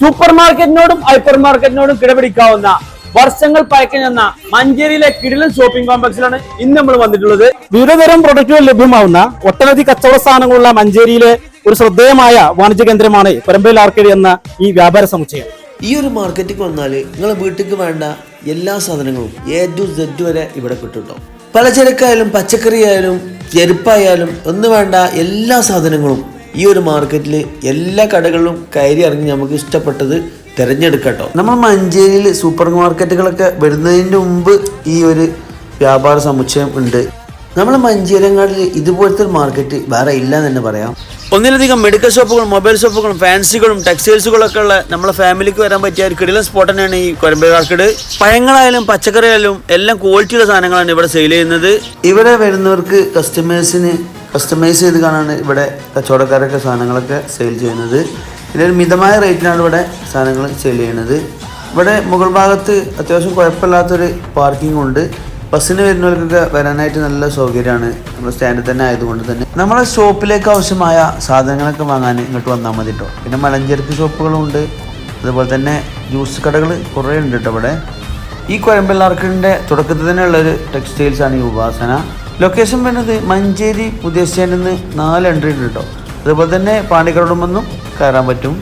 Super മാർക്കറ്റിനോടും hyper മാർക്കറ്റിനോടും കിടപിടിക്കാവുന്ന വർഷങ്ങൾ പഴക്കഞ്ഞെന്ന മഞ്ചേരിയിലെ കിടിലൻ shopping കോംപ്ലക്സിലാണ് ഇന്ന് നമ്മൾ വന്നിട്ടുള്ളത്. വിവിധതരം പ്രൊഡക്റ്റുകൾ ലഭ്യമാവുന്ന ഒട്ടനവധി കച്ചവട സ്ഥാനങ്ങളുള്ള മഞ്ചേരിയിലെ ഒരു ശ്രദ്ധേയമായ വാണിജ്യ കേന്ദ്രമാണ് കൊരമ്പയിൽ ആർക്കേഡ് എന്ന ഈ വ്യാപാര സമുച്ചയം. ഈ ഒരു മാർക്കറ്റിൽ വന്നാൽ നിങ്ങളെ വീട്ടിലേക്ക് വേണ്ട എല്ലാ സാധനങ്ങളും A to Z വരെ ഇവിടെ കിട്ടും. പലചരക്കായാലും പച്ചക്കറി ആയാലും ചെരുപ്പായാലും ഒന്നും വേണ്ട എല്ലാ സാധനങ്ങളും ഈ ഒരു മാർക്കറ്റിൽ എല്ലാ കടകളിലും കയറി ഇറങ്ങി നമുക്ക് ഇഷ്ടപ്പെട്ടത് തിരഞ്ഞെടുക്കട്ടോ. നമ്മൾ മഞ്ചേരിയിൽ സൂപ്പർ മാർക്കറ്റുകളൊക്കെ വരുന്നതിന് മുമ്പ് ഈ ഒരു വ്യാപാര സമുച്ചയം ഉണ്ട്. നമ്മൾ മഞ്ചേരിയങ്ങാടിൽ ഇതുപോലത്തെ ഒരു മാർക്കറ്റ് വേറെ ഇല്ല എന്ന് തന്നെ പറയാം. ഒന്നിലധികം മെഡിക്കൽ ഷോപ്പുകളും മൊബൈൽ ഷോപ്പുകളും ഫാൻസികളും ടെക്സ്റ്റൈൽസുകളൊക്കെ ഉള്ള നമ്മളെ ഫാമിലിക്ക് വരാൻ പറ്റിയ ഒരു കിടിലൻ സ്പോട്ട് തന്നെയാണ് ഈ കൊരമ്പയിൽ ആർക്കേഡ്. പഴങ്ങളായാലും പച്ചക്കറിയായാലും എല്ലാം ക്വാളിറ്റിയുള്ള സാധനങ്ങളാണ് ഇവിടെ സെയിൽ ചെയ്യുന്നത്. ഇവിടെ വരുന്നവർക്ക് കസ്റ്റമൈസ് ചെയ്ത് കാണാണ് ഇവിടെ കച്ചവടക്കാരൊക്കെ സാധനങ്ങളൊക്കെ സെയിൽ ചെയ്യുന്നത്. ഇതിലൊരു മിതമായ റേറ്റിനാണ് ഇവിടെ സാധനങ്ങൾ സെയിൽ ചെയ്യുന്നത്. ഇവിടെ മുകൾ ഭാഗത്ത് അത്യാവശ്യം കുഴപ്പമില്ലാത്തൊരു പാർക്കിംഗ് ഉണ്ട്. ബസ്സിന് വരുന്നവർക്കൊക്കെ വരാനായിട്ട് നല്ല സൗകര്യമാണ്. നമ്മുടെ സ്റ്റാൻഡിൽ തന്നെ ആയതുകൊണ്ട് തന്നെ നമ്മളെ ഷോപ്പിലേക്ക് ആവശ്യമായ സാധനങ്ങളൊക്കെ വാങ്ങാൻ ഇങ്ങോട്ട് വന്നാൽ മതി കേട്ടോ. പിന്നെ മലഞ്ചരക്ക് ഷോപ്പുകളും ഉണ്ട്, അതുപോലെ തന്നെ ജ്യൂസ് കടകൾ കുറേ ഉണ്ട് കേട്ടോ ഇവിടെ. ഈ കൊരമ്പയിൽ ആർക്കേഡിൻ്റെ തുടക്കത്തിൽ തന്നെ ഉള്ളൊരു ടെക്സ്റ്റൈൽസാണ് ഈ ഉപാസന. ലൊക്കേഷൻ വരുന്നത് മഞ്ചേരി പുതിയ സ്റ്റാൻഡിൽ നിന്ന് 4 എൻട്രി ഉണ്ട് കേട്ടോ. അതുപോലെ തന്നെ പാണ്ടിക്കടമ്പെന്നും കയറാൻ പറ്റും.